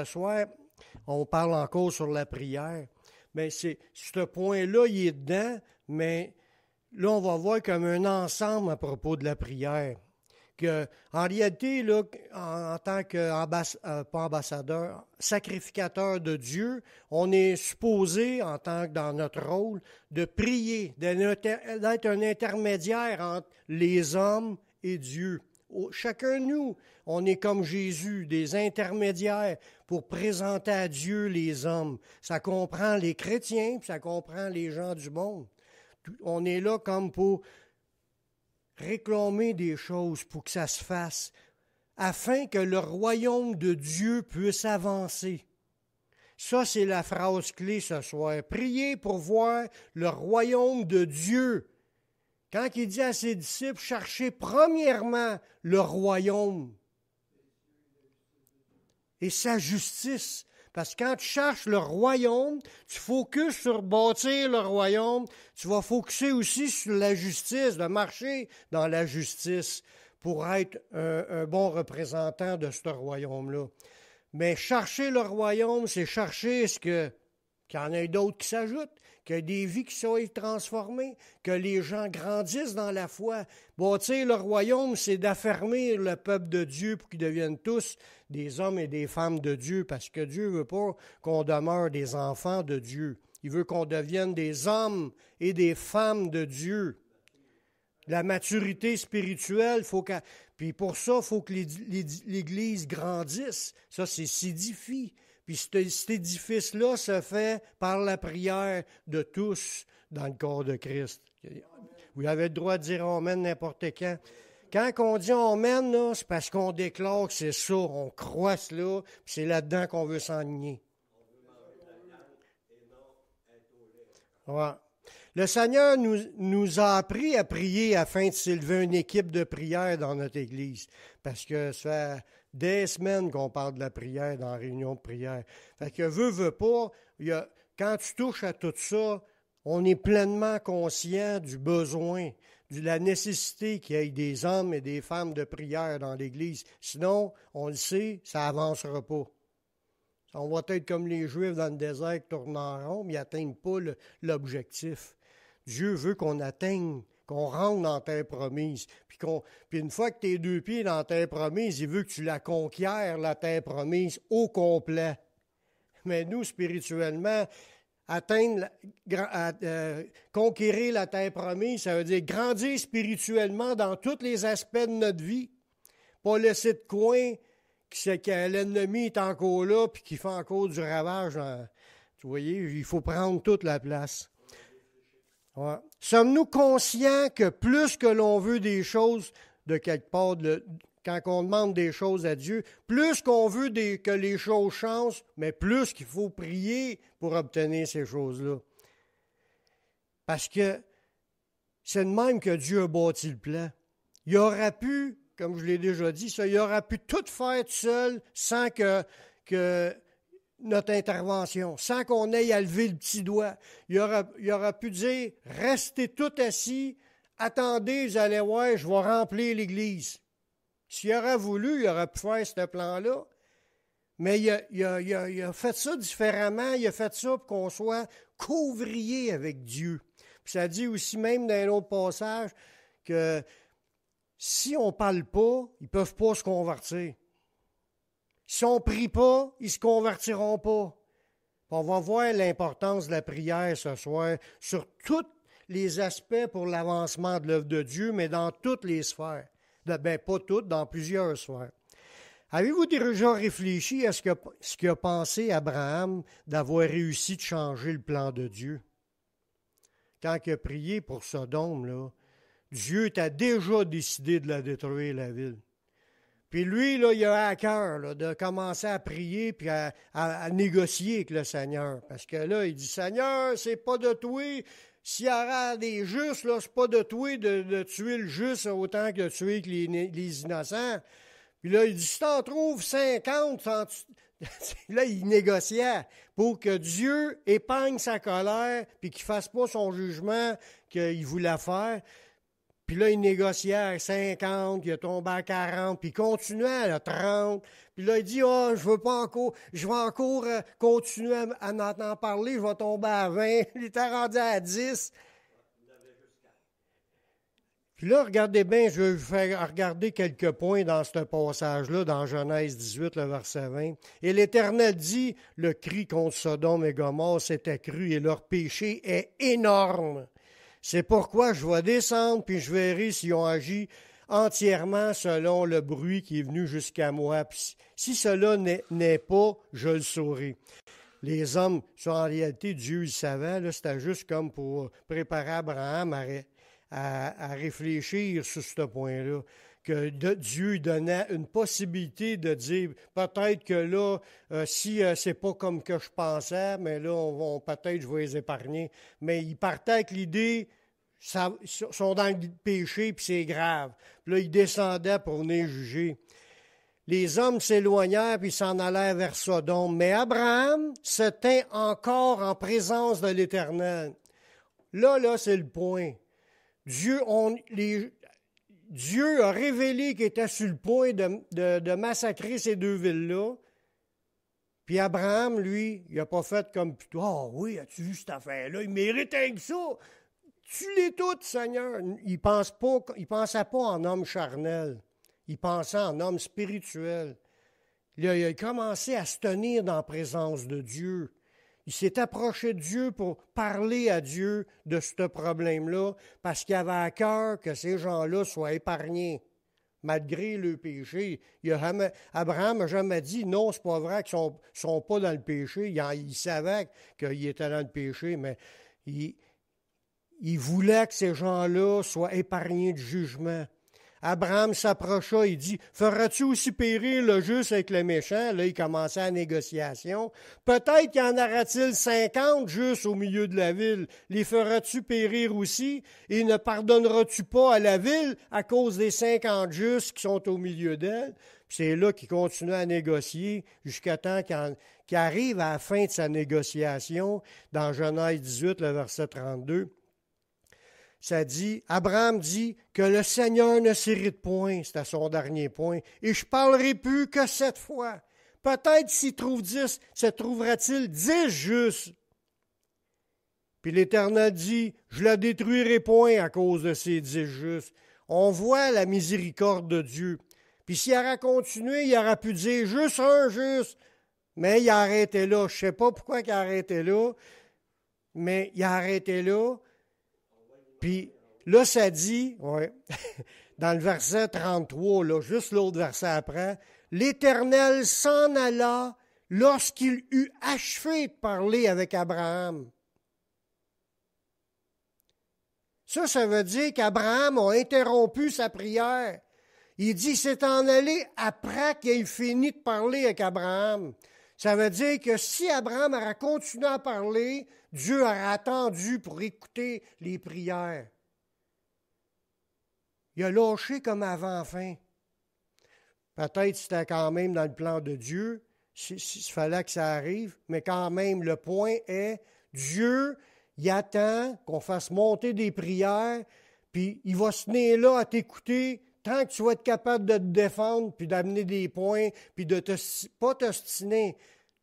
Ce soir, on parle encore sur la prière. Mais ce point-là, il est dedans, mais là, on va voir comme un ensemble à propos de la prière. Que, en réalité, là, en tant que pas ambassadeur, sacrificateur de Dieu, on est supposé, en tant que dans notre rôle, de prier, d'être un intermédiaire entre les hommes et Dieu. Chacun de nous, on est comme Jésus, des intermédiaires pour présenter à Dieu les hommes. Ça comprend les chrétiens, puis ça comprend les gens du monde. On est là comme pour réclamer des choses pour que ça se fasse, afin que le royaume de Dieu puisse avancer. Ça, c'est la phrase clé ce soir. Priez pour voir le royaume de Dieu. Quand il dit à ses disciples, cherchez premièrement le royaume et sa justice. Parce que quand tu cherches le royaume, tu focuses sur bâtir le royaume, tu vas focuser aussi sur la justice, de marcher dans la justice pour être un bon représentant de ce royaume-là. Mais chercher le royaume, c'est chercher qu'il y en ait d'autres qui s'ajoutent, qu'il y ait des vies qui soient transformées, que les gens grandissent dans la foi. Bâtir le royaume, c'est d'affermir le peuple de Dieu pour qu'ils deviennent tous des hommes et des femmes de Dieu, parce que Dieu ne veut pas qu'on demeure des enfants de Dieu. Il veut qu'on devienne des hommes et des femmes de Dieu. La maturité spirituelle, puis pour ça, il faut que l'Église grandisse. Ça, c'est s'édifie. Puis cet édifice-là se fait par la prière de tous dans le corps de Christ. Vous avez le droit de dire Amen n'importe quand. Quand on dit Amen, là, c'est parce qu'on déclare que c'est ça, on croit cela, puis c'est là-dedans qu'on veut s'enligner. Ouais. Le Seigneur nous a appris à prier afin de s'élever une équipe de prière dans notre Église, parce que ça fait des semaines qu'on parle de la prière dans la réunion de prière. Fait que veut pas, quand tu touches à tout ça, on est pleinement conscient du besoin, de la nécessité qu'il y ait des hommes et des femmes de prière dans l'Église. Sinon, on le sait, ça n'avancera pas. On va être comme les Juifs dans le désert qui tournent en rond, mais ils n'atteignent pas l'objectif. Dieu veut qu'on atteigne, qu'on rentre dans la terre promise. Puis une fois que tu es 2 pieds dans la terre promise, il veut que tu la conquières, la terre promise, au complet. Mais nous, spirituellement, conquérir la terre promise, ça veut dire grandir spirituellement dans tous les aspects de notre vie. Pas laisser de coin que l'ennemi est encore là puis qu'il fait encore du ravage. Vous voyez, il faut prendre toute la place. Ouais. Sommes-nous conscients que plus que l'on veut des choses de quelque part, quand on demande des choses à Dieu, plus qu'on veut que les choses changent, mais plus qu'il faut prier pour obtenir ces choses-là. Parce que c'est de même que Dieu a bâti le plan. Il aurait pu, comme je l'ai déjà dit, il aurait pu tout faire tout seul sans que notre intervention, sans qu'on aille à lever le petit doigt. Il aurait pu dire, restez tout assis, attendez, vous allez voir, je vais remplir l'Église. S'il aurait voulu, il aurait pu faire ce plan-là. Mais il a fait ça différemment. Il a fait ça pour qu'on soit couvrier avec Dieu. Puis ça dit aussi, même dans un autre passage, que si on ne parle pas, ils ne peuvent pas se convertir. Si on ne prie pas, ils ne se convertiront pas. On va voir l'importance de la prière ce soir sur tous les aspects pour l'avancement de l'œuvre de Dieu, mais dans toutes les sphères. Pas toutes, dans plusieurs sphères. Avez-vous déjà réfléchi à ce qu'a pensé Abraham d'avoir réussi de changer le plan de Dieu? Quand il a prié pour Sodome, là, Dieu a déjà décidé de la détruire, la ville. Puis lui, là, il a à cœur là, de commencer à prier puis à négocier avec le Seigneur. Parce que là, il dit, Seigneur, c'est pas de toi. S'il y aura des justes, là, c'est pas de toi de tuer le juste autant que de tuer les innocents. Puis là, il dit, si t'en trouves 50, là, il négociait pour que Dieu épargne sa colère puis qu'il ne fasse pas son jugement qu'il voulait faire. Puis là, il négociait à 50, il est tombé à 40, puis il continuait à 30. Puis là, il dit, oh, je vais encore continuer à en parler, je vais tomber à 20. Il était rendu à 10. Puis là, regardez bien, je vais vous faire regarder quelques points dans ce passage-là, dans Genèse 18, le verset 20. Et l'Éternel dit, le cri contre Sodome et Gomorrhe s'est accru et leur péché est énorme. C'est pourquoi je vais descendre, puis je verrai s'ils ont agi entièrement selon le bruit qui est venu jusqu'à moi. Puis si cela n'est pas, je le saurai. Les hommes, ça, en réalité, Dieu, il savait, là, c'était juste comme pour préparer Abraham à réfléchir sur ce point-là, que Dieu donnait une possibilité de dire, peut-être que là, si c'est pas comme que je pensais, mais là, peut-être je vais les épargner. Mais il partait avec l'idée, sont dans le péché, puis c'est grave. Puis là, il descendait pour venir juger. Les hommes s'éloignèrent, puis s'en allèrent vers Sodome. Mais Abraham se tint encore en présence de l'Éternel. Là, c'est le point. Dieu a révélé qu'il était sur le point de massacrer ces deux villes-là. Puis Abraham, lui, il n'a pas fait comme plutôt. Ah oui, as-tu vu cette affaire-là? Il mérite rien que ça. Tue-les toutes, Seigneur. Il ne pensait pas en homme charnel. Il pensait en homme spirituel. Il a commencé à se tenir dans la présence de Dieu. Il s'est approché de Dieu pour parler à Dieu de ce problème-là, parce qu'il avait à cœur que ces gens-là soient épargnés, malgré le péché. Abraham n'a jamais dit, non, c'est pas vrai qu'ils ne sont pas dans le péché. Il savait qu'il était dans le péché, mais il voulait que ces gens-là soient épargnés du jugement. Abraham s'approcha, il dit, « Feras-tu aussi périr le juste avec le méchant? » Là, il commençait la négociation. « Peut-être qu'il y en aura-t-il 50 justes au milieu de la ville. Les feras-tu périr aussi? Et ne pardonneras-tu pas à la ville à cause des 50 justes qui sont au milieu d'elle? » Puis c'est là qu'il continue à négocier jusqu'à temps qu'il arrive à la fin de sa négociation, dans Genèse 18, le verset 32. Ça dit, Abraham dit que le Seigneur ne s'irrite point, c'était son dernier point, et je parlerai plus que 7 fois. Peut-être s'il trouve 10, se trouvera-t-il 10 justes. Puis l'Éternel dit, je le détruirai point à cause de ces 10 justes. On voit la miséricorde de Dieu. Puis s'il aurait continué, il aurait pu dire juste un juste. Mais il a arrêté là. Je ne sais pas pourquoi il a arrêté là, mais il a arrêté là. Puis là, ça dit, ouais, dans le verset 33, là, juste l'autre verset après, l'Éternel s'en alla lorsqu'il eut achevé de parler avec Abraham. Ça veut dire qu'Abraham a interrompu sa prière. Il dit, c'est en allé après qu'il ait fini de parler avec Abraham. Ça veut dire que si Abraham aurait continué à parler, Dieu aurait attendu pour écouter les prières. Il a lâché comme avant-fin. Peut-être c'était quand même dans le plan de Dieu, s'il fallait que ça arrive, mais quand même, le point est, Dieu, il attend qu'on fasse monter des prières, puis il va se tenir là à t'écouter tant que tu vas être capable de te défendre, puis d'amener des points, puis de pas t'ostiner,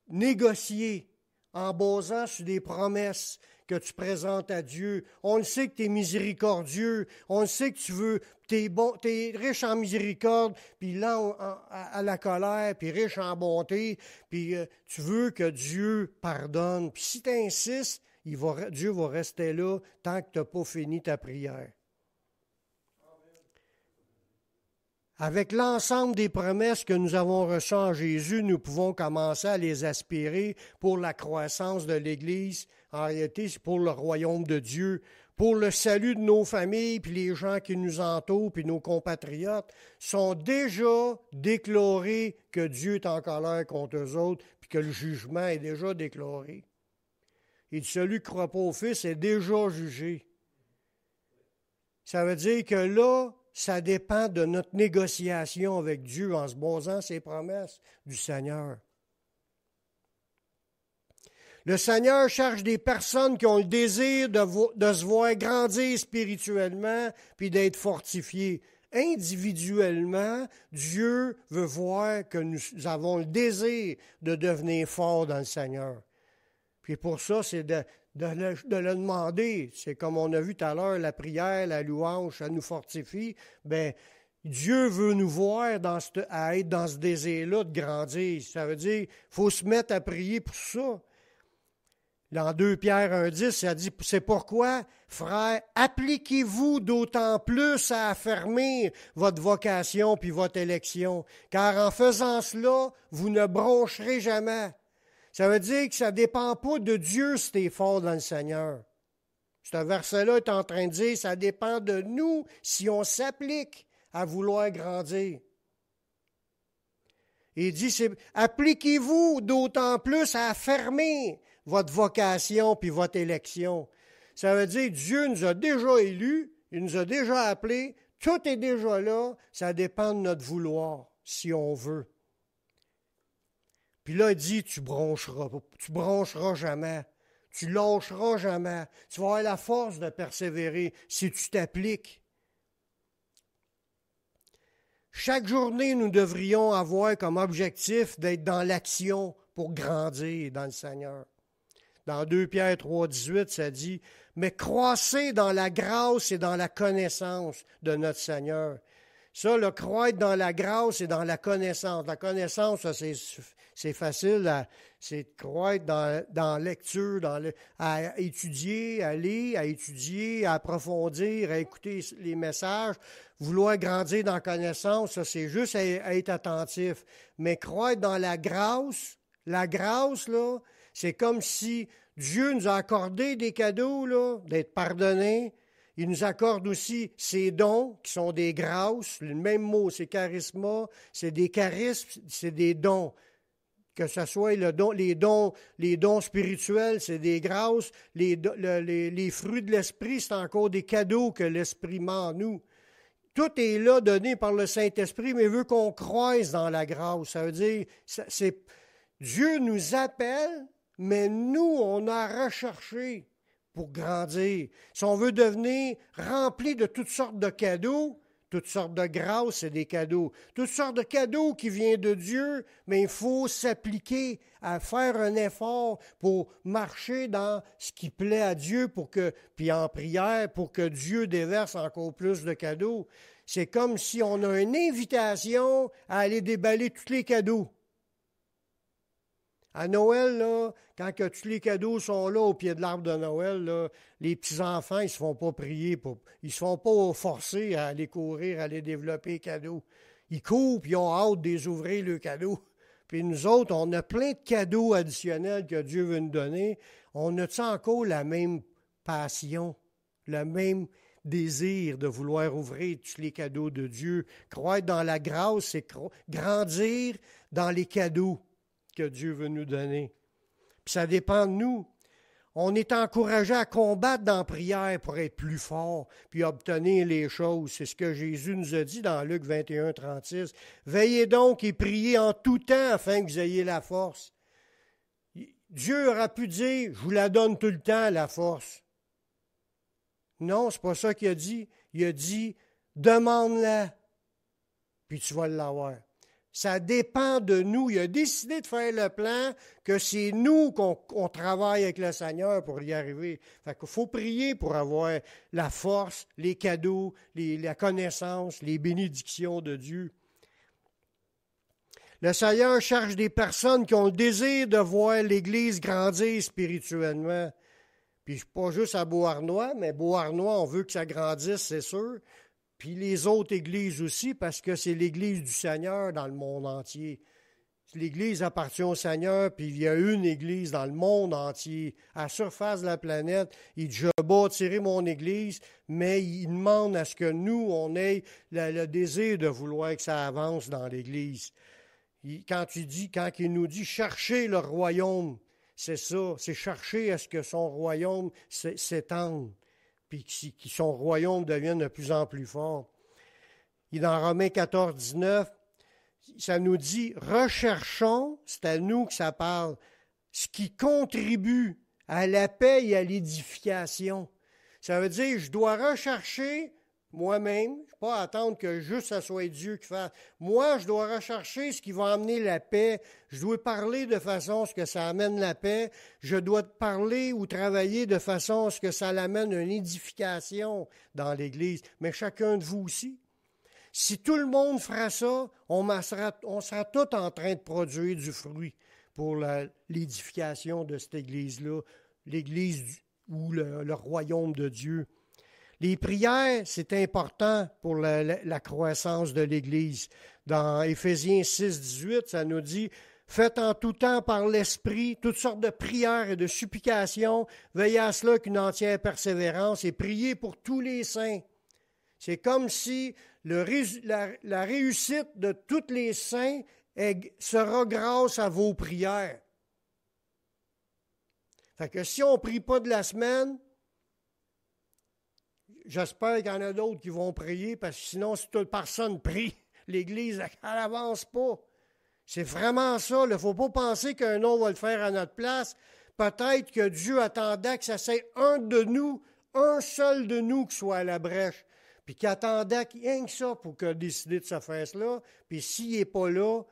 négocier en basant sur des promesses que tu présentes à Dieu. On le sait que tu es miséricordieux, on le sait que tu es bon, tu es riche en miséricorde, puis lent à la colère, puis riche en bonté, puis tu veux que Dieu pardonne. Puis si tu insistes, Dieu va rester là tant que tu n'as pas fini ta prière. Avec l'ensemble des promesses que nous avons reçues en Jésus, nous pouvons commencer à les aspirer pour la croissance de l'Église. En réalité, c'est pour le royaume de Dieu, pour le salut de nos familles, puis les gens qui nous entourent, puis nos compatriotes, sont déjà déclarés que Dieu est en colère contre eux autres, puis que le jugement est déjà déclaré. Et celui qui ne croit pas au Fils est déjà jugé. Ça veut dire que là, ça dépend de notre négociation avec Dieu en se basant sur les promesses du Seigneur. Le Seigneur cherche des personnes qui ont le désir de se voir grandir spirituellement puis d'être fortifiés. Individuellement, Dieu veut voir que nous avons le désir de devenir forts dans le Seigneur. Puis pour ça, c'est de le demander. C'est comme on a vu tout à l'heure, la prière, la louange, ça nous fortifie. Bien, Dieu veut nous voir à être dans ce désir-là de grandir. Ça veut dire qu'il faut se mettre à prier pour ça. Dans 2 Pierre 1,10, ça dit « C'est pourquoi, frères, appliquez-vous d'autant plus à affermir votre vocation puis votre élection, car en faisant cela, vous ne broncherez jamais. » Ça veut dire que ça ne dépend pas de Dieu si tu es fort dans le Seigneur. Ce verset-là est en train de dire que ça dépend de nous si on s'applique à vouloir grandir. Il dit « Appliquez-vous d'autant plus à affermir votre vocation puis votre élection. » Ça veut dire que Dieu nous a déjà élus, il nous a déjà appelés, tout est déjà là, ça dépend de notre vouloir, si on veut. Puis là, il dit, tu broncheras jamais, tu lâcheras jamais, tu vas avoir la force de persévérer si tu t'appliques. Chaque journée, nous devrions avoir comme objectif d'être dans l'action pour grandir dans le Seigneur. Dans 2 Pierre 3,18, ça dit « Mais croissez dans la grâce et dans la connaissance de notre Seigneur. » Ça, le croître dans la grâce et dans la connaissance. La connaissance, ça, c'est facile, c'est de croître dans la lecture, à étudier, à lire, à étudier, à approfondir, à écouter les messages. Vouloir grandir dans la connaissance, ça, c'est juste à être attentif. Mais croître dans la grâce, là, c'est comme si Dieu nous a accordé des cadeaux, là, d'être pardonnés. Il nous accorde aussi ses dons, qui sont des grâces. Le même mot, c'est charisma, c'est des charismes, c'est des dons. Que ce soit les dons spirituels, c'est des grâces. Les fruits de l'Esprit, c'est encore des cadeaux que l'Esprit met en nous. Tout est là donné par le Saint-Esprit, mais il veut qu'on croise dans la grâce. Ça veut dire, Dieu nous appelle, mais nous, on a recherché pour grandir. Si on veut devenir rempli de toutes sortes de cadeaux, toutes sortes de grâces, c'est des cadeaux. Toutes sortes de cadeaux qui viennent de Dieu, mais il faut s'appliquer à faire un effort pour marcher dans ce qui plaît à Dieu, puis en prière, pour que Dieu déverse encore plus de cadeaux. C'est comme si on a une invitation à aller déballer tous les cadeaux. À Noël, là, quand que tous les cadeaux sont là au pied de l'arbre de Noël, là, les petits-enfants, ils ne se font pas prier, ils ne se font pas forcer à aller courir, à aller développer les cadeaux. Ils courent puis ils ont hâte de les ouvrir, le cadeau. Puis nous autres, on a plein de cadeaux additionnels que Dieu veut nous donner. On a-tu encore la même passion, le même désir de vouloir ouvrir tous les cadeaux de Dieu? Croître dans la grâce, c'est grandir dans les cadeaux que Dieu veut nous donner. Puis ça dépend de nous. On est encouragé à combattre dans la prière pour être plus fort, puis obtenir les choses. C'est ce que Jésus nous a dit dans Luc 21, 36. Veillez donc et priez en tout temps afin que vous ayez la force. Dieu aura pu dire, je vous la donne tout le temps, la force. Non, c'est pas ça qu'il a dit. Il a dit, demande-la, puis tu vas l'avoir. Ça dépend de nous. Il a décidé de faire le plan que c'est nous qu'on travaille avec le Seigneur pour y arriver. Fait qu'il faut prier pour avoir la force, les cadeaux, la connaissance, les bénédictions de Dieu. Le Seigneur cherche des personnes qui ont le désir de voir l'Église grandir spirituellement. Puis pas juste à Beauharnois, mais Beauharnois, on veut que ça grandisse, c'est sûr. Puis les autres églises aussi, parce que c'est l'Église du Seigneur dans le monde entier. L'Église appartient au Seigneur, puis il y a une Église dans le monde entier, à la surface de la planète. Il dit, je bâtirai mon Église, mais il demande à ce que nous, on ait le désir de vouloir que ça avance dans l'Église. Quand il nous dit, cherchez le royaume, c'est ça, c'est chercher à ce que son royaume s'étende, puis que son royaume devienne de plus en plus fort. Et dans Romains 14, 19, ça nous dit, recherchons, c'est à nous que ça parle, ce qui contribue à la paix et à l'édification. Ça veut dire, je dois rechercher moi-même, je ne vais pas attendre que juste ça soit Dieu qui fasse. Moi, je dois rechercher ce qui va amener la paix. Je dois parler de façon à ce que ça amène la paix. Je dois parler ou travailler de façon à ce que ça amène une édification dans l'Église. Mais chacun de vous aussi. Si tout le monde fera ça, on sera tous en train de produire du fruit pour l'édification de cette Église-là, l'Église ou le royaume de Dieu. Les prières, c'est important pour la croissance de l'Église. Dans Éphésiens 6, 18, ça nous dit « Faites en tout temps par l'Esprit toutes sortes de prières et de supplications, veillez à cela qu'une entière persévérance et priez pour tous les saints. » C'est comme si la réussite de tous les saints sera grâce à vos prières. Fait que si on ne prie pas de la semaine, j'espère qu'il y en a d'autres qui vont prier, parce que sinon, si toute personne prie, l'Église, elle n'avance pas. C'est vraiment ça. Il ne faut pas penser qu'un autre va le faire à notre place. Peut-être que Dieu attendait que ça soit un seul de nous qui soit à la brèche, puis qu'il attendait rien que ça pour décider de se faire cela. Puis s'il n'est pas là,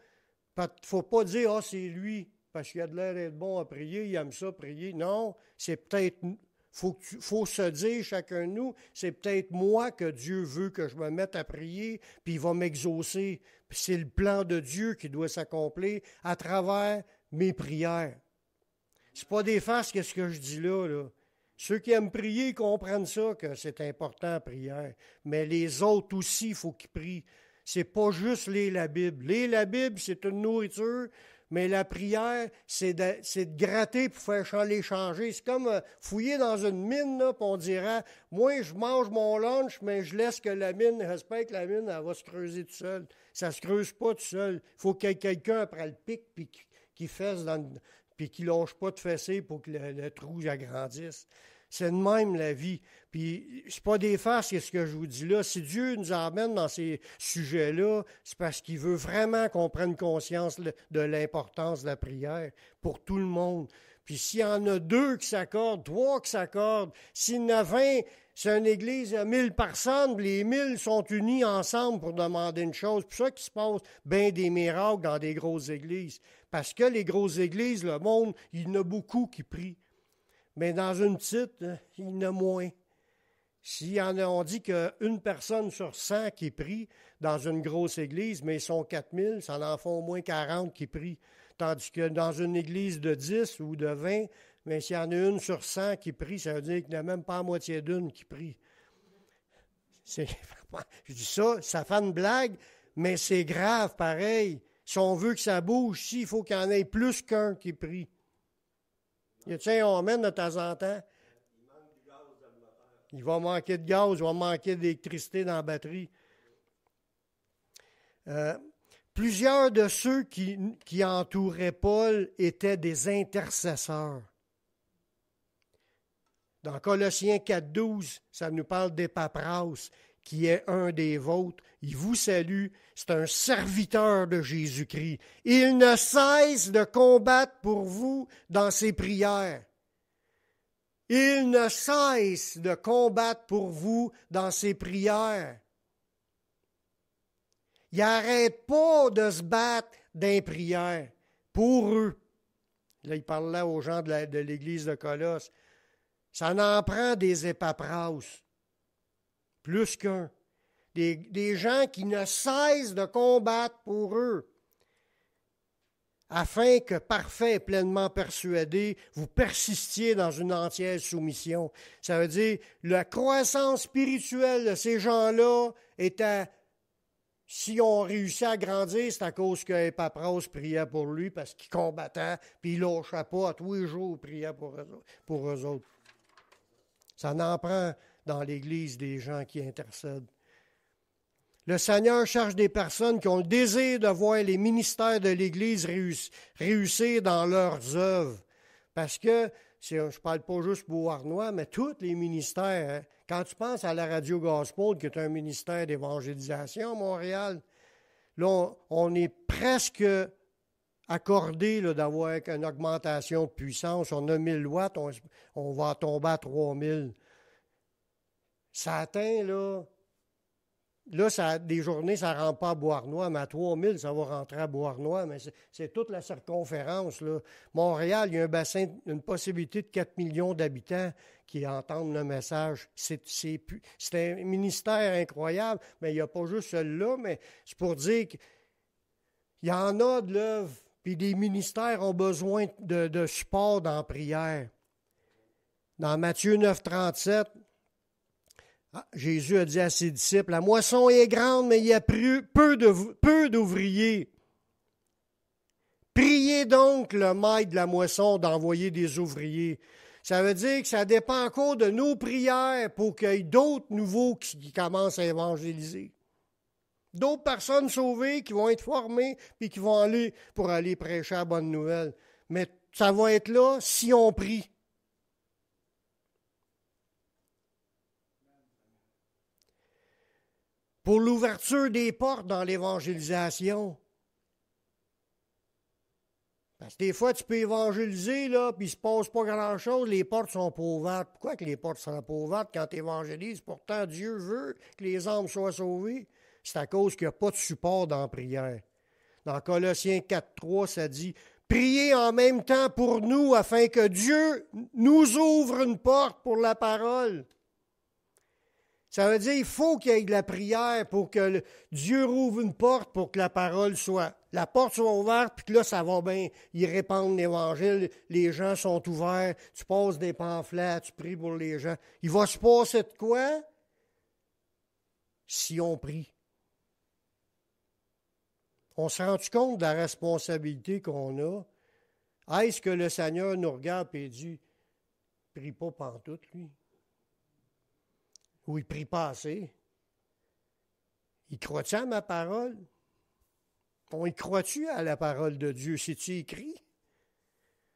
il ne faut pas dire « Ah, c'est lui », parce qu'il a de l'air d'être bon à prier, il aime ça, prier. Non, c'est peut-être... faut se dire, chacun de nous, c'est peut-être moi que Dieu veut que je me mette à prier, puis il va m'exaucer. Puis c'est le plan de Dieu qui doit s'accomplir à travers mes prières. C'est pas des farces ce que je dis là. Ceux qui aiment prier comprennent ça, que c'est important la prière. Mais les autres aussi, il faut qu'ils prient. C'est pas juste lire la Bible. Lire la Bible, c'est une nourriture. Mais la prière, c'est de gratter pour faire les changer. C'est comme fouiller dans une mine, là, puis on dirait, moi, je mange mon lunch, mais je laisse que la mine, j'espère que la mine, elle va se creuser tout seul. Ça ne se creuse pas tout seul. Il faut que quelqu'un après le pic, puis qui fesse puis qui ne lâche pas de fessée pour que le trou agrandisse. C'est de même la vie. Puis, c'est pas des farces, ce que je vous dis là. Si Dieu nous emmène dans ces sujets-là, c'est parce qu'il veut vraiment qu'on prenne conscience de l'importance de la prière pour tout le monde. Puis, s'il y en a 2 qui s'accordent, 3 qui s'accordent, s'il y en a 20, c'est une église à 1000 personnes, les 1000 sont unis ensemble pour demander une chose. C'est pour ça qu'il se passe bien des miracles dans des grosses églises. Parce que les grosses églises, le monde, il y en a beaucoup qui prient. Mais dans une petite, il y en a moins. On dit qu'une personne sur 100 qui prie dans une grosse église, mais ils sont 4000, ça en fait au moins 40 qui prient. Tandis que dans une église de 10 ou de 20, mais s'il y en a une sur 100 qui prie, ça veut dire qu'il n'y a même pas la moitié d'une qui prie. Je dis ça fait une blague, mais c'est grave pareil. Si on veut que ça bouge, il faut qu'il y en ait plus qu'un qui prie. On mène de temps en temps. Il va manquer de gaz, il va manquer d'électricité dans la batterie. Plusieurs de ceux qui entouraient Paul étaient des intercesseurs. Dans Colossiens 4,12, ça nous parle d'Épapras, qui est un des vôtres. Il vous salue, c'est un serviteur de Jésus-Christ. Il ne cesse de combattre pour vous dans ses prières. Il ne cesse de combattre pour vous dans ses prières. Il n'arrête pas de se battre dans les prières pour eux. Là, il parle là aux gens de l'église de Colosse. Ça en prend des Épapras. Plus qu'un. Des gens qui ne cessent de combattre pour eux, afin que, parfait et pleinement persuadé, vous persistiez dans une entière soumission. Ça veut dire, la croissance spirituelle de ces gens-là si on réussit à grandir, c'est à cause qu'Épapras priait pour lui, parce qu'il combattait, puis il ne lâchait pas, à tous les jours, il priait pour eux autres. Ça en prend dans l'Église des gens qui intercèdent. Le Seigneur cherche des personnes qui ont le désir de voir les ministères de l'Église réussir dans leurs œuvres. Parce que, je ne parle pas juste pour Arnois, mais tous les ministères, hein, quand tu penses à la Radio Gospel, qui est un ministère d'évangélisation à Montréal, là, on est presque accordé là, d'avoir une augmentation de puissance. On a 1000 watts, on va tomber à 3000. Ça atteint, là, des journées, ça ne rentre pas à Beauharnois, mais à 3000, ça va rentrer à Beauharnois, mais c'est toute la circonférence. Là. Montréal, il y a un bassin, une possibilité de 4 millions d'habitants qui entendent le message. C'est un ministère incroyable, mais il n'y a pas juste celui-là, mais c'est pour dire qu'il y en a de l'œuvre, puis des ministères ont besoin de support dans la prière. Dans Matthieu 9, 37, Jésus a dit à ses disciples, « La moisson est grande, mais il y a peu d'ouvriers. Priez donc le maître de la moisson d'envoyer des ouvriers. » Ça veut dire que ça dépend encore de nos prières pour qu'il y ait d'autres nouveaux qui commencent à évangéliser. D'autres personnes sauvées qui vont être formées puis qui vont aller pour aller prêcher la bonne nouvelle. Mais ça va être là si on prie. Pour l'ouverture des portes dans l'évangélisation. Parce que des fois, tu peux évangéliser, là, puis il ne se passe pas grand-chose, les portes sont pas ouvertes. Pourquoi que les portes sont pas ouvertes quand tu évangélises? Pourtant, Dieu veut que les âmes soient sauvées. C'est à cause qu'il n'y a pas de support dans la prière. Dans Colossiens 4.3, ça dit « Priez en même temps pour nous, afin que Dieu nous ouvre une porte pour la parole. » Ça veut dire qu'il faut qu'il y ait de la prière pour que Dieu rouvre une porte pour que la parole soit... La porte soit ouverte, puis que là, ça va bien. Ils répandent l'Évangile, les gens sont ouverts, tu passes des pamphlets, tu pries pour les gens. Il va se passer de quoi si on prie? On se rend compte de la responsabilité qu'on a? Est-ce que le Seigneur nous regarde et dit, « Prie pas pantoute, lui. » Ou il prie pas assez. Il croit-tu à ma parole? On y croit-tu à la parole de Dieu? C'est-tu écrit?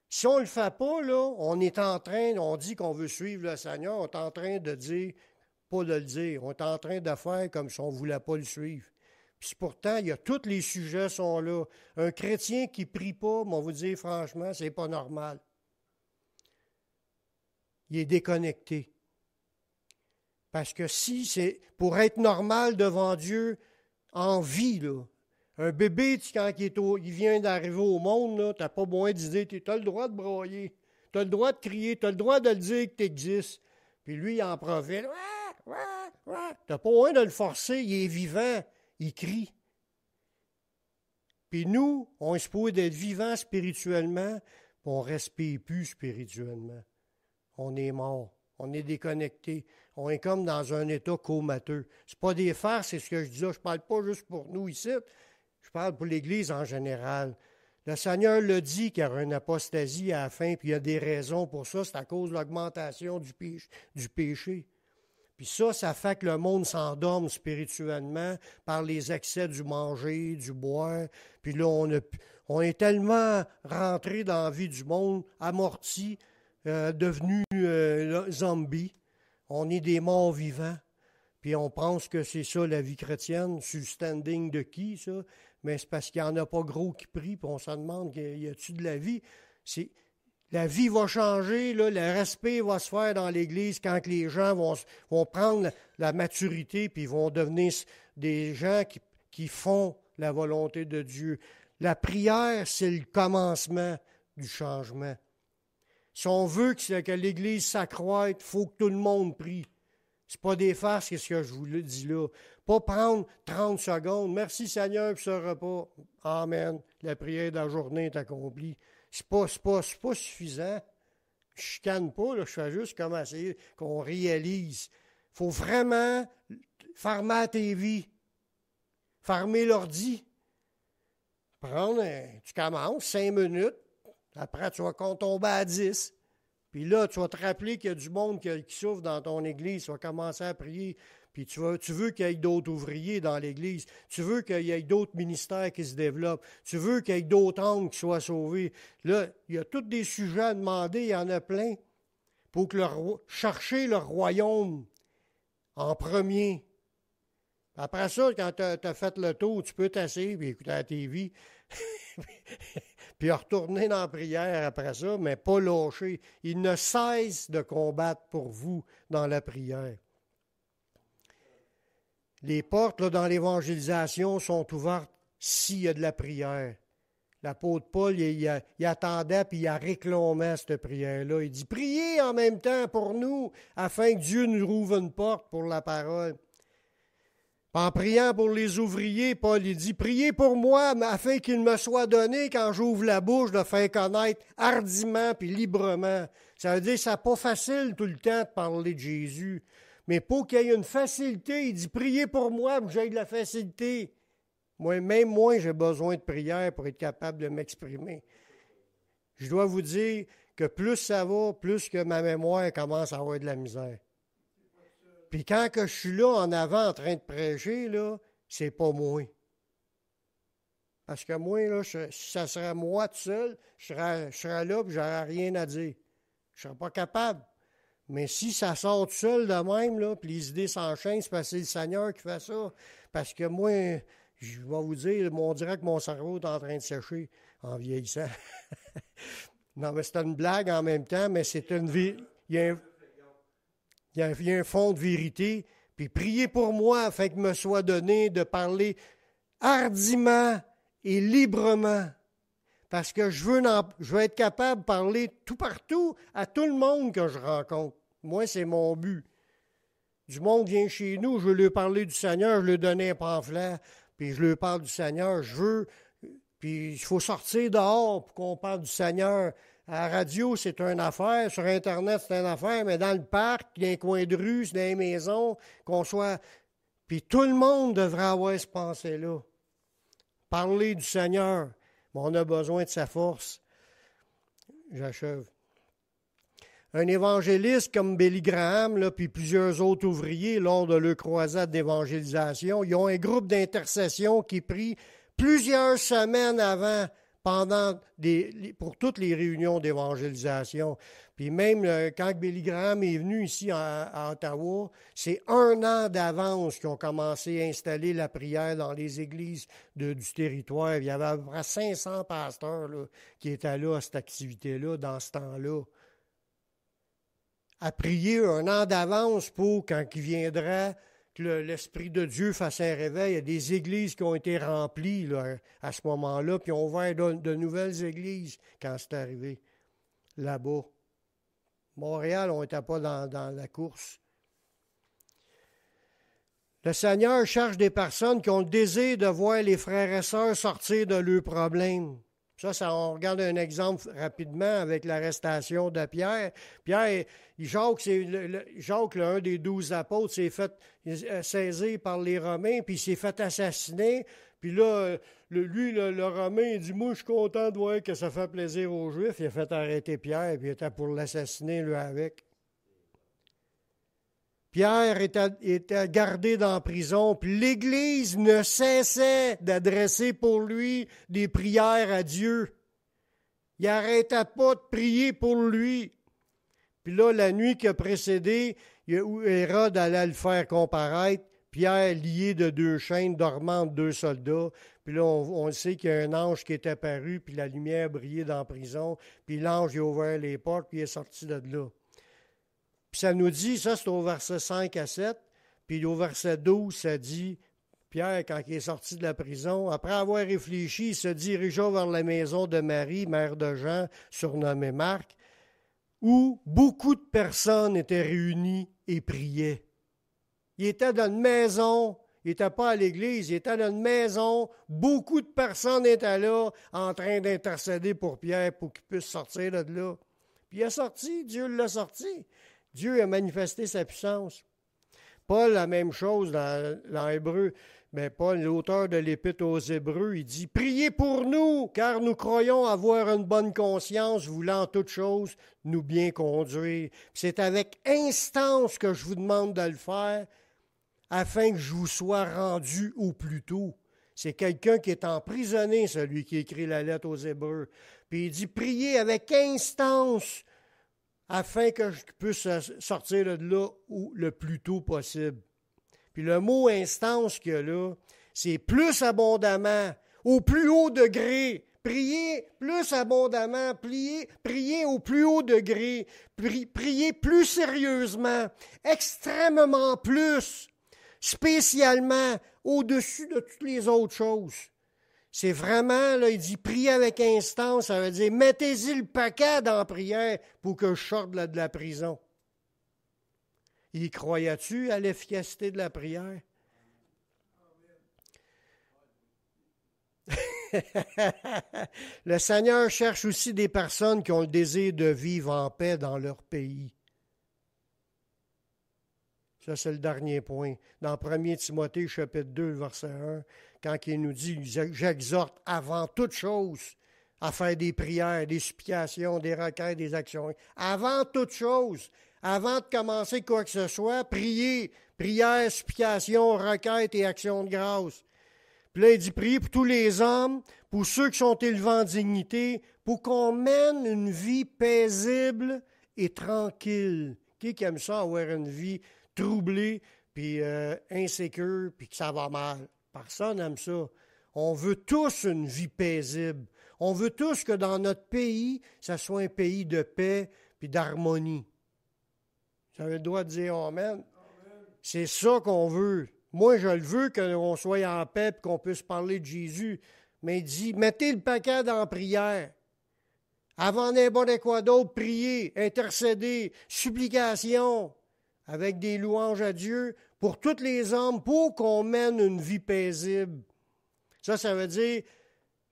Si on ne le fait pas, là, on dit qu'on veut suivre le Seigneur, on est en train de dire, pas de le dire, on est en train de faire comme si on ne voulait pas le suivre. Puis pourtant, tous les sujets sont là. Un chrétien qui ne prie pas, on va vous dire franchement, c'est pas normal. Il est déconnecté. Parce que si c'est pour être normal devant Dieu, en vie, là, un bébé, quand il vient d'arriver au monde, tu n'as pas besoin d'idée, tu as le droit de broyer, tu as le droit de crier, tu as le droit de le dire que tu existes. Puis lui, il en profite. Tu n'as pas besoin de le forcer, il est vivant, il crie. Puis nous, on est supposé d'être vivants spirituellement, puis on ne respire plus spirituellement. On est mort. On est déconnecté. On est comme dans un état comateux. Ce n'est pas des farces, c'est ce que je dis là. Je ne parle pas juste pour nous ici. Je parle pour l'Église en général. Le Seigneur le dit qu'il y aura une apostasie à la fin, puis il y a des raisons pour ça. C'est à cause de l'augmentation du péché. Puis ça fait que le monde s'endorme spirituellement par les excès du manger, du boire. Puis là, on est tellement rentré dans la vie du monde, amorti, devenus zombies. On est des morts vivants. Puis on pense que c'est ça la vie chrétienne, sur le standing de qui, ça? Mais c'est parce qu'il n'y en a pas gros qui prient, puis on se demande, y a-t-il de la vie? La vie va changer, là, le respect va se faire dans l'Église quand les gens vont prendre la maturité, puis vont devenir des gens qui font la volonté de Dieu. La prière, c'est le commencement du changement. Si on veut que l'Église s'accroisse, il faut que tout le monde prie. C'est pas des farces, c'est ce que je vous le dis là. Pas prendre 30 secondes. Merci Seigneur pour ce repas. Amen. La prière de la journée est accomplie. C'est pas suffisant. Je chicane pas, là, je fais juste comme essayer qu'on réalise. Il faut vraiment fermer la TV. Fermer l'ordi. Tu commences 5 minutes. Après, tu vas tomber à 10. Puis là, tu vas te rappeler qu'il y a du monde qui souffre dans ton église. Tu vas commencer à prier. Puis tu veux qu'il y ait d'autres ouvriers dans l'église. Tu veux qu'il y ait d'autres ministères qui se développent. Tu veux qu'il y ait d'autres âmes qui soient sauvées. Là, il y a tous des sujets à demander. Il y en a plein. Pour chercher le royaume en premier. Après ça, quand tu as fait le tour, tu peux t'asseoir et écouter la TV. puis retourner dans la prière après ça, mais pas lâcher. Il ne cesse de combattre pour vous dans la prière. Les portes là, dans l'évangélisation sont ouvertes s'il y a de la prière. L'apôtre Paul, il attendait puis il réclamait cette prière-là. Il dit, priez en même temps pour nous, afin que Dieu nous ouvre une porte pour la parole. En priant pour les ouvriers, Paul il dit, priez pour moi, afin qu'il me soit donné, quand j'ouvre la bouche, de faire connaître hardiment puis librement. Ça veut dire que ce n'est pas facile tout le temps de parler de Jésus. Mais pour qu'il y ait une facilité, il dit, priez pour moi, que j'aie de la facilité. Même moi, j'ai besoin de prière pour être capable de m'exprimer. Je dois vous dire que plus ça va, plus que ma mémoire commence à avoir de la misère. Puis quand que je suis là en avant en train de prêcher, là, c'est pas moi. Parce que moi, là, si ça serait moi tout seul, je serais là et j'aurais rien à dire. Je ne serais pas capable. Mais si ça sort tout seul de même, là, puis les idées s'enchaînent, c'est parce que c'est le Seigneur qui fait ça. Parce que moi, je vais vous dire, on dirait que mon cerveau est en train de sécher en vieillissant. Non, mais c'est une blague en même temps, mais c'est une vie. Il y a un fond de vérité. Puis priez pour moi afin qu'il me soit donné de parler hardiment et librement. Parce que je veux être capable de parler tout partout à tout le monde que je rencontre. Moi, c'est mon but. Du monde vient chez nous, je veux lui parler du Seigneur, je lui donne un pamphlet, puis je lui parle du Seigneur. Puis il faut sortir dehors pour qu'on parle du Seigneur. À la radio, c'est une affaire. Sur Internet, c'est une affaire. Mais dans le parc, dans les coins de rue, dans les maisons, qu'on soit... Puis tout le monde devrait avoir ce pensée-là. Parler du Seigneur. Mais on a besoin de sa force. J'achève. Un évangéliste comme Billy Graham, là, puis plusieurs autres ouvriers, lors de leur croisade d'évangélisation, ils ont un groupe d'intercession qui prie plusieurs semaines avant, pour toutes les réunions d'évangélisation. Puis même quand Billy Graham est venu ici à Ottawa, c'est 1 an d'avance qu'ils ont commencé à installer la prière dans les églises du territoire. Il y avait à peu près 500 pasteurs là, qui étaient là à cette activité-là, dans ce temps-là. À prier 1 an d'avance pour, quand il viendra, que l'Esprit de Dieu fasse un réveil. Il y a des églises qui ont été remplies là, à ce moment-là, puis on ouvert de nouvelles églises quand c'est arrivé là-bas. Montréal, on n'était pas dans la course. Le Seigneur cherche des personnes qui ont le désir de voir les frères et sœurs sortir de leurs problèmes. Ça, on regarde un exemple rapidement avec l'arrestation de Pierre. Pierre, Jacques, un des 12 apôtres, s'est fait saisir par les Romains, puis il s'est fait assassiner. Puis là, le Romain, il dit, moi, je suis content de voir que ça fait plaisir aux Juifs. Il a fait arrêter Pierre, puis il était pour l'assassiner, lui, avec. Pierre était gardé dans la prison, puis l'Église ne cessait d'adresser pour lui des prières à Dieu. Il n'arrêtait pas de prier pour lui. Puis là, la nuit qui a précédé, Hérode allait le faire comparaître, Pierre lié de 2 chaînes, dormant de 2 soldats. Puis là, on sait qu'il y a un ange qui est apparu, puis la lumière brillait dans la prison, puis l'ange a ouvert les portes, puis il est sorti de là. Puis ça nous dit, ça c'est au verset 5 à 7, puis au verset 12, ça dit, Pierre, quand il est sorti de la prison, après avoir réfléchi, il se dirigea vers la maison de Marie, mère de Jean, surnommée Marc, où beaucoup de personnes étaient réunies et priaient. Il était dans une maison, il n'était pas à l'église, il était dans une maison, beaucoup de personnes étaient là en train d'intercéder pour Pierre pour qu'il puisse sortir de là. Puis il est sorti, Dieu l'a sorti. Dieu a manifesté sa puissance. Paul, la même chose dans Hébreu. Mais Paul, l'auteur de l'Épître aux Hébreux, il dit « Priez pour nous, car nous croyons avoir une bonne conscience, voulant en toutes choses nous bien conduire. » C'est avec instance que je vous demande de le faire, afin que je vous sois rendu au plus tôt. C'est quelqu'un qui est emprisonné, celui qui écrit la lettre aux Hébreux. Puis il dit « Priez avec instance, afin que je puisse sortir de là le plus tôt possible. » Puis le mot « instance » qu'il y a là, c'est plus abondamment, au plus haut degré, Priez plus abondamment, priez au plus haut degré, priez plus sérieusement, extrêmement plus, spécialement, au-dessus de toutes les autres choses. C'est vraiment, là, il dit priez avec instance, ça veut dire mettez-y le paquet dans la prière pour que je sorte de la prison. Y croyais-tu à l'efficacité de la prière? Le Seigneur cherche aussi des personnes qui ont le désir de vivre en paix dans leur pays. Ça, c'est le dernier point. Dans 1 Timothée, chapitre 2, verset 1, quand il nous dit « J'exhorte avant toute chose à faire des prières, des supplications, des requêtes, des actions. » Avant toute chose, avant de commencer quoi que ce soit, priez, prières, supplications, requêtes et actions de grâce. Puis là, il dit, priez pour tous les hommes, pour ceux qui sont élevés en dignité, pour qu'on mène une vie paisible et tranquille. Qui aime ça, avoir une vie troublée, puis insécure, puis que ça va mal? Personne n'aime ça. On veut tous une vie paisible. On veut tous que dans notre pays, ça soit un pays de paix puis d'harmonie. Vous avez le droit de dire Amen. C'est ça qu'on veut. Moi, je le veux qu'on soit en paix et qu'on puisse parler de Jésus. Mais il dit, mettez le paquet dans la prière. Avant n'importe quoi d'autre, priez, intercédez, supplication, avec des louanges à Dieu pour tous les hommes, pour qu'on mène une vie paisible. Ça veut dire,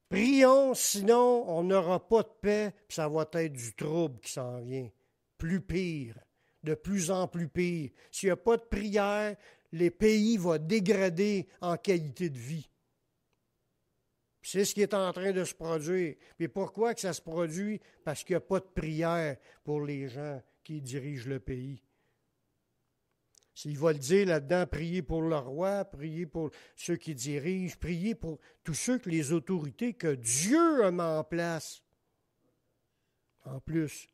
prions, sinon on n'aura pas de paix, puis ça va être du trouble qui s'en vient. Plus pire, de plus en plus pire. S'il n'y a pas de prière, les pays vont dégrader en qualité de vie. C'est ce qui est en train de se produire. Mais pourquoi que ça se produit? Parce qu'il n'y a pas de prière pour les gens qui dirigent le pays. S'il va le dire là-dedans, priez pour le roi, priez pour ceux qui dirigent, priez pour tous ceux que les autorités que Dieu a mis en place. En plus.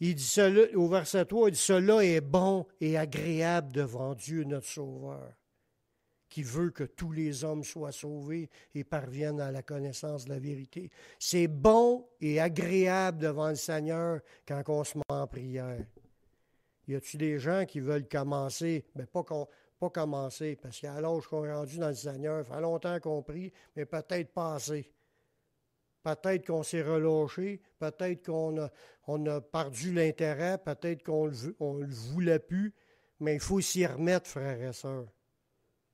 Il dit cela, au verset 3, il dit « Cela est bon et agréable devant Dieu, notre Sauveur, qui veut que tous les hommes soient sauvés et parviennent à la connaissance de la vérité. » C'est bon et agréable devant le Seigneur quand on se met en prière. Y a-t-il des gens qui veulent commencer? Mais pas commencer, parce qu'à l'âge qu'on est rendu dans le Seigneur, ça fait longtemps qu'on prie, mais peut-être pas assez. Peut-être qu'on s'est relâché, peut-être qu'on a perdu l'intérêt, peut-être qu'on ne le voulait plus, mais il faut s'y remettre, frères et sœurs.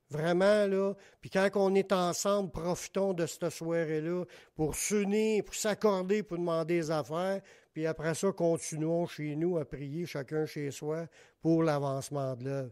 Vraiment, là, puis quand on est ensemble, profitons de cette soirée-là pour s'unir, pour s'accorder, pour demander des affaires, puis après ça, continuons chez nous à prier, chacun chez soi, pour l'avancement de l'œuvre.